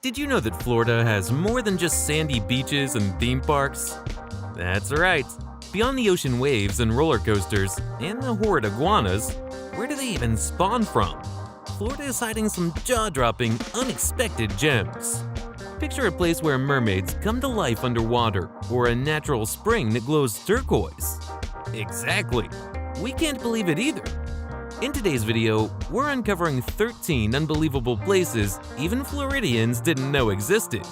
Did you know that Florida has more than just sandy beaches and theme parks? That's right. Beyond the ocean waves and roller coasters and the horrid iguanas, where do they even spawn from? Florida is hiding some jaw-dropping, unexpected gems. Picture a place where mermaids come to life underwater, or a natural spring that glows turquoise. Exactly. We can't believe it either. In today's video, we're uncovering 13 unbelievable places even Floridians didn't know existed.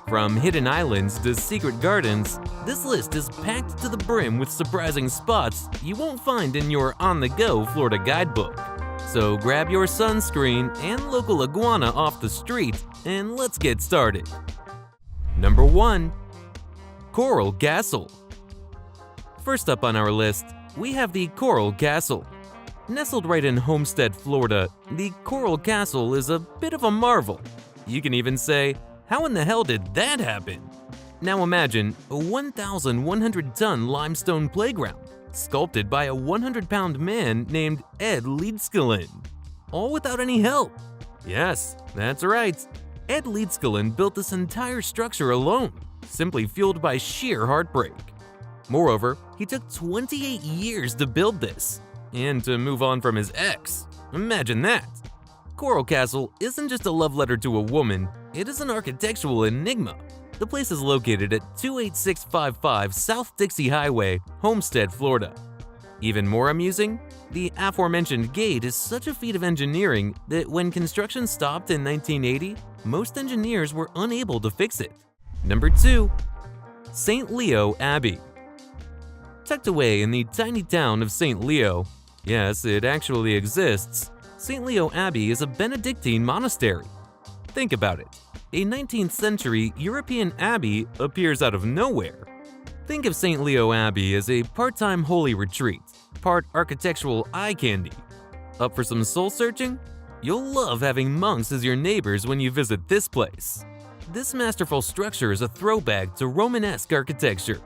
From hidden islands to secret gardens, this list is packed to the brim with surprising spots you won't find in your on-the-go Florida guidebook. So grab your sunscreen and local iguana off the street, and let's get started. Number 1. Coral Castle. First up on our list, we have the Coral Castle. Nestled right in Homestead, Florida, the Coral Castle is a bit of a marvel. You can even say, how in the hell did that happen? Now imagine a 1,100-ton limestone playground, sculpted by a 100-pound man named Ed Leedskalen, all without any help. Yes, that's right. Ed Leedskalen built this entire structure alone, simply fueled by sheer heartbreak. Moreover, he took 28 years to build this, and to move on from his ex. Imagine that! Coral Castle isn't just a love letter to a woman, it is an architectural enigma. The place is located at 28655 South Dixie Highway, Homestead, Florida. Even more amusing, the aforementioned gate is such a feat of engineering that when construction stopped in 1980, most engineers were unable to fix it. Number 2. St. Leo Abbey. Tucked away in the tiny town of St. Leo, yes, it actually exists, St. Leo Abbey is a Benedictine monastery. Think about it. A 19th century European abbey appears out of nowhere. Think of St. Leo Abbey as a part-time holy retreat, part architectural eye candy. Up for some soul-searching? You'll love having monks as your neighbors when you visit this place. This masterful structure is a throwback to Romanesque architecture.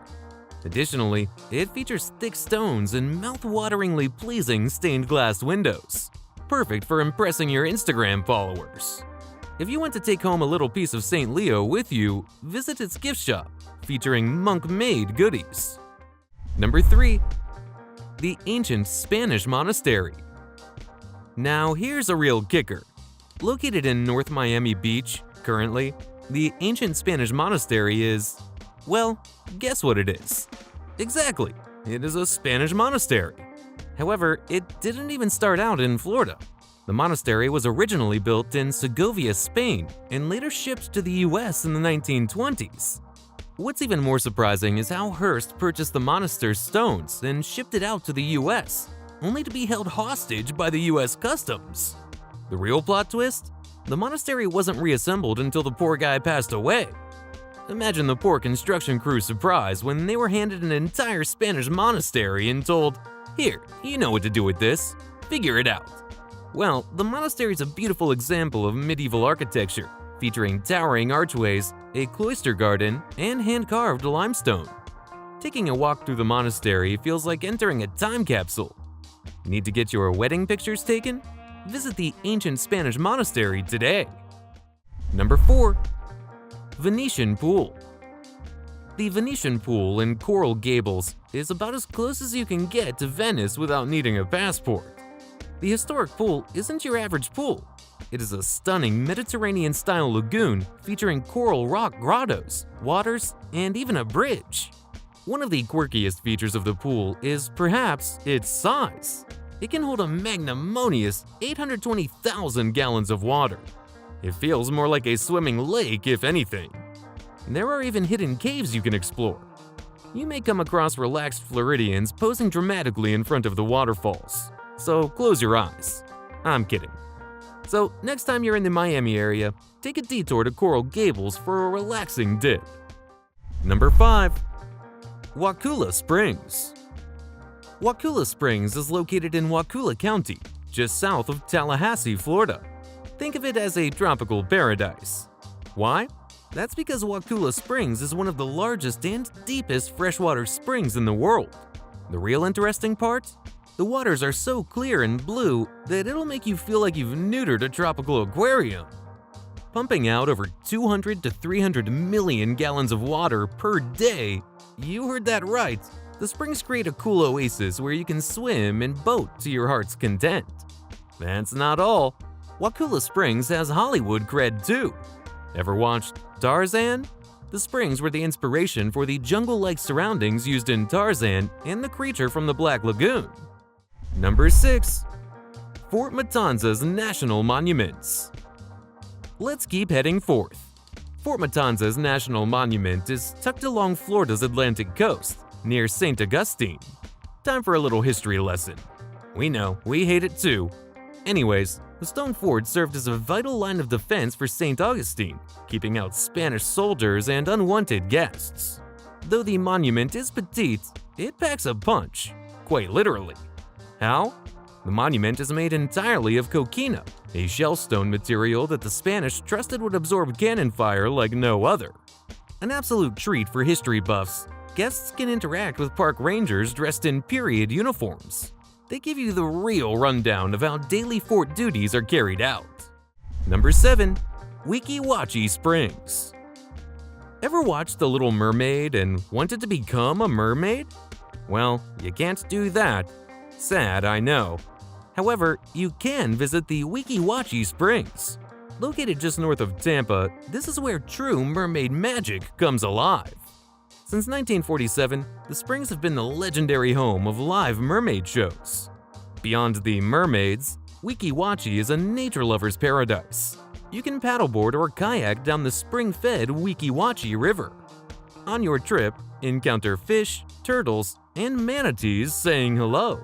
Additionally, it features thick stones and mouth-wateringly pleasing stained glass windows, perfect for impressing your Instagram followers. If you want to take home a little piece of St. Leo with you, visit its gift shop, featuring monk-made goodies. Number 3. The Ancient Spanish Monastery. Now here's a real kicker. Located in North Miami Beach, currently, the Ancient Spanish Monastery is, well, guess what it is? Exactly, it is a Spanish monastery. However, it didn't even start out in Florida. The monastery was originally built in Segovia, Spain, and later shipped to the US in the 1920s. What's even more surprising is how Hearst purchased the monastery's stones and shipped it out to the US, only to be held hostage by the US Customs. The real plot twist? The monastery wasn't reassembled until the poor guy passed away. Imagine the poor construction crew's surprise when they were handed an entire Spanish monastery and told, "Here, you know what to do with this. Figure it out." Well, the monastery is a beautiful example of medieval architecture, featuring towering archways, a cloister garden, and hand-carved limestone. Taking a walk through the monastery feels like entering a time capsule. Need to get your wedding pictures taken? Visit the Ancient Spanish Monastery today. Number 4. Venetian Pool. The Venetian Pool in Coral Gables is about as close as you can get to Venice without needing a passport. The historic pool isn't your average pool. It is a stunning Mediterranean-style lagoon featuring coral rock grottos, waters, and even a bridge. One of the quirkiest features of the pool is perhaps its size. It can hold a magnanimous 820,000 gallons of water. It feels more like a swimming lake, if anything. There are even hidden caves you can explore. You may come across relaxed Floridians posing dramatically in front of the waterfalls, so close your eyes. I'm kidding. So next time you're in the Miami area, take a detour to Coral Gables for a relaxing dip. Number 5. Wakulla Springs. Wakulla Springs is located in Wakulla County, just south of Tallahassee, Florida. Think of it as a tropical paradise. Why? That's because Wakulla Springs is one of the largest and deepest freshwater springs in the world. The real interesting part? The waters are so clear and blue that it'll make you feel like you've neutered a tropical aquarium. Pumping out over 200 to 300 million gallons of water per day. You heard that right. The springs create a cool oasis where you can swim and boat to your heart's content. That's not all. Wakulla Springs has Hollywood cred too. Ever watched Tarzan? The springs were the inspiration for the jungle-like surroundings used in Tarzan and the creature from the Black Lagoon. Number 6. Fort Matanzas National Monuments. Let's keep heading forth. Fort Matanzas National Monument is tucked along Florida's Atlantic coast, near St. Augustine. Time for a little history lesson. We know, we hate it too. Anyways, the stone fort served as a vital line of defense for St. Augustine, keeping out Spanish soldiers and unwanted guests. Though the monument is petite, it packs a punch, quite literally. How? The monument is made entirely of coquina, a shellstone material that the Spanish trusted would absorb cannon fire like no other. An absolute treat for history buffs, guests can interact with park rangers dressed in period uniforms. They give you the real rundown of how daily fort duties are carried out. Number 7. Weeki Wachee Springs. Ever watched The Little Mermaid and wanted to become a mermaid? Well, you can't do that. Sad, I know. However, you can visit the Weeki Wachee Springs. Located just north of Tampa, this is where true mermaid magic comes alive. Since 1947, the springs have been the legendary home of live mermaid shows. Beyond the mermaids, Weeki Wachee is a nature lover's paradise. You can paddleboard or kayak down the spring-fed Weeki Wachee River. On your trip, encounter fish, turtles, and manatees saying hello.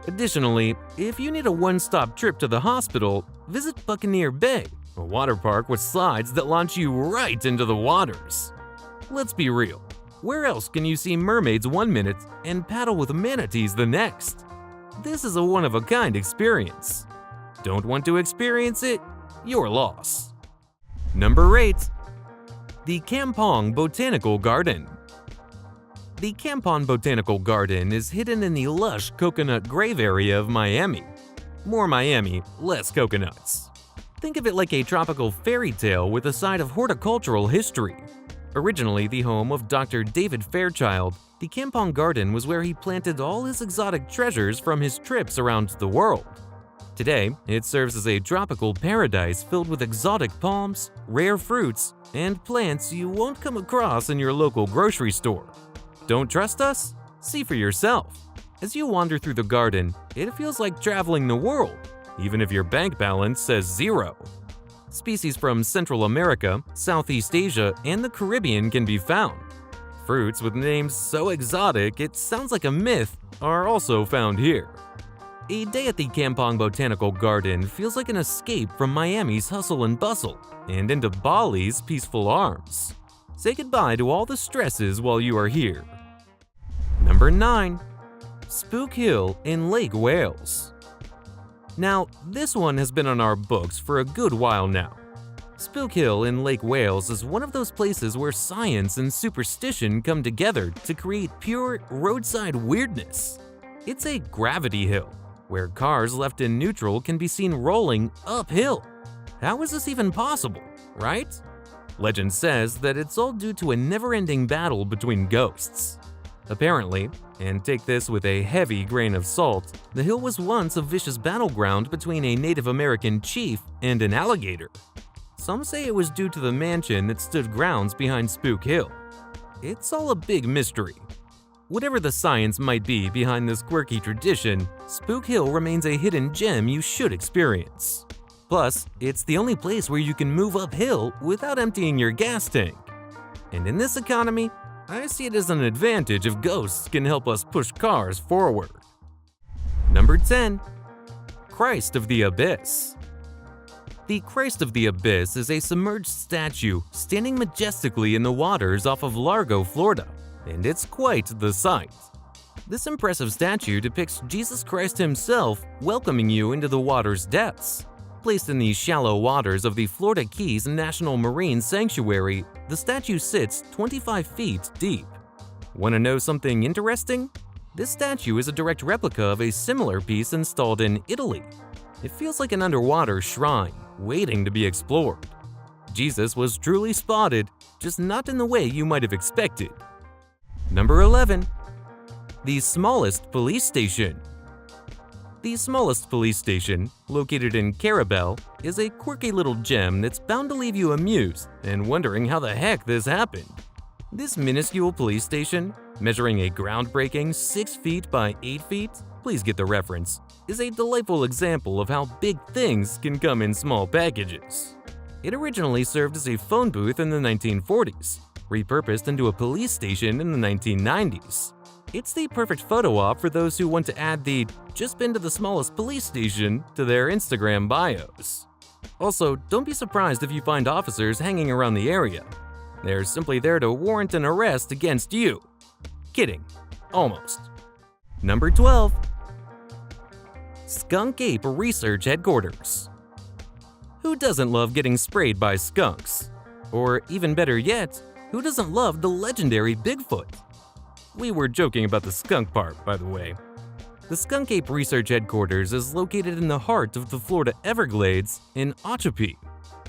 Additionally, if you need a one-stop trip to the hospital, visit Buccaneer Bay, a water park with slides that launch you right into the waters. Let's be real. Where else can you see mermaids 1 minute and paddle with manatees the next? This is a one-of-a-kind experience. Don't want to experience it? Your loss. Number 8. The Kampong Botanical Garden. The Kampong Botanical Garden is hidden in the lush Coconut Grove area of Miami. More Miami, less coconuts. Think of it like a tropical fairy tale with a side of horticultural history. Originally the home of Dr. David Fairchild, the Kampong Garden was where he planted all his exotic treasures from his trips around the world. Today, it serves as a tropical paradise filled with exotic palms, rare fruits, and plants you won't come across in your local grocery store. Don't trust us? See for yourself. As you wander through the garden, it feels like traveling the world, even if your bank balance says zero. Species from Central America, Southeast Asia, and the Caribbean can be found. Fruits with names so exotic it sounds like a myth are also found here. A day at the Kampong Botanical Garden feels like an escape from Miami's hustle and bustle and into Bali's peaceful arms. Say goodbye to all the stresses while you are here. Number 9. Spook Hill in Lake Wales. Now, this one has been on our books for a good while now. Spook Hill in Lake Wales is one of those places where science and superstition come together to create pure roadside weirdness. It's a gravity hill, where cars left in neutral can be seen rolling uphill. How is this even possible, right? Legend says that it's all due to a never-ending battle between ghosts. Apparently, and take this with a heavy grain of salt, the hill was once a vicious battleground between a Native American chief and an alligator. Some say it was due to the mansion that stood grounds behind Spook Hill. It's all a big mystery. Whatever the science might be behind this quirky tradition, Spook Hill remains a hidden gem you should experience. Plus, it's the only place where you can move uphill without emptying your gas tank. And in this economy, I see it as an advantage if ghosts can help us push cars forward. Number 10. Christ of the Abyss. The Christ of the Abyss is a submerged statue standing majestically in the waters off of Largo, Florida, and it's quite the sight. This impressive statue depicts Jesus Christ himself welcoming you into the water's depths. Placed in the shallow waters of the Florida Keys National Marine Sanctuary, the statue sits 25 feet deep. Want to know something interesting? This statue is a direct replica of a similar piece installed in Italy. It feels like an underwater shrine, waiting to be explored. Jesus was truly spotted, just not in the way you might have expected. Number 11. The smallest police station. The smallest police station, located in Carabel, is a quirky little gem that's bound to leave you amused and wondering how the heck this happened. This minuscule police station, measuring a groundbreaking 6 feet by 8 feet, please get the reference, is a delightful example of how big things can come in small packages. It originally served as a phone booth in the 1940s, repurposed into a police station in the 1990s. It's the perfect photo op for those who want to add the "just been to the smallest police station" to their Instagram bios. Also, don't be surprised if you find officers hanging around the area. They're simply there to warrant an arrest against you. Kidding. Almost. Number 12. Skunk Ape Research Headquarters. Who doesn't love getting sprayed by skunks? Or even better yet, who doesn't love the legendary Bigfoot? We were joking about the skunk part, by the way. The Skunk Ape Research Headquarters is located in the heart of the Florida Everglades in Ochapee.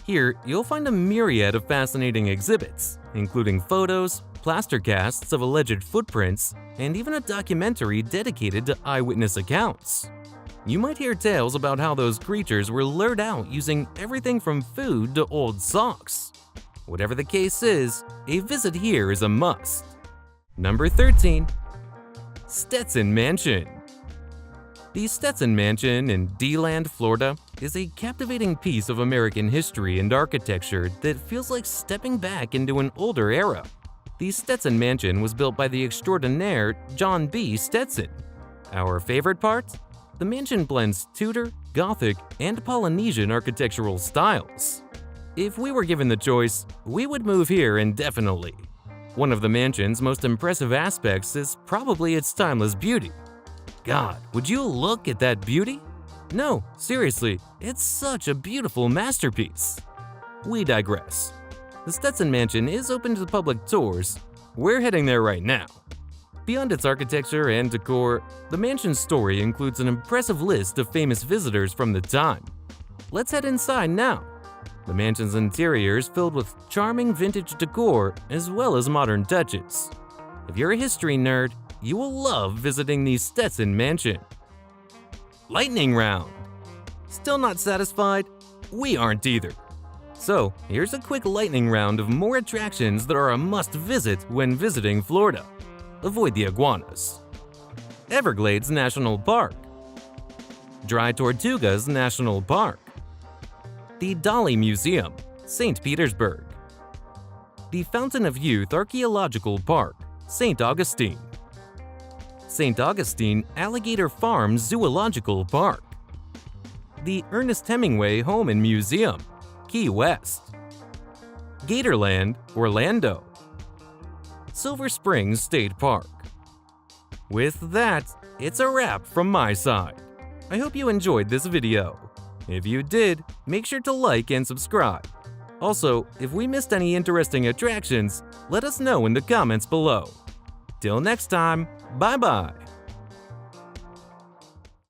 Here, you'll find a myriad of fascinating exhibits, including photos, plaster casts of alleged footprints, and even a documentary dedicated to eyewitness accounts. You might hear tales about how those creatures were lured out using everything from food to old socks. Whatever the case is, a visit here is a must. Number 13. Stetson Mansion. The Stetson Mansion in DeLand, Florida, is a captivating piece of American history and architecture that feels like stepping back into an older era. The Stetson Mansion was built by the extraordinaire John B. Stetson. Our favorite part? The mansion blends Tudor, Gothic, and Polynesian architectural styles. If we were given the choice, we would move here indefinitely. One of the mansion's most impressive aspects is probably its timeless beauty. God, would you look at that beauty? No, seriously, it's such a beautiful masterpiece. We digress. The Stetson Mansion is open to public tours. We're heading there right now. Beyond its architecture and decor, the mansion's story includes an impressive list of famous visitors from the time. Let's head inside now. The mansion's interior is filled with charming vintage decor as well as modern touches. If you're a history nerd, you will love visiting the Stetson Mansion. Lightning round. Still not satisfied? We aren't either. So, here's a quick lightning round of more attractions that are a must-visit when visiting Florida. Avoid the iguanas. Everglades National Park. Dry Tortugas National Park. The Dolly Museum, St. Petersburg. The Fountain of Youth Archaeological Park, St. Augustine. St. Augustine Alligator Farm Zoological Park. The Ernest Hemingway Home and Museum, Key West. Gatorland, Orlando. Silver Springs State Park. With that, it's a wrap from my side. I hope you enjoyed this video. If you did, make sure to like and subscribe. Also, if we missed any interesting attractions, let us know in the comments below. Till next time, bye-bye.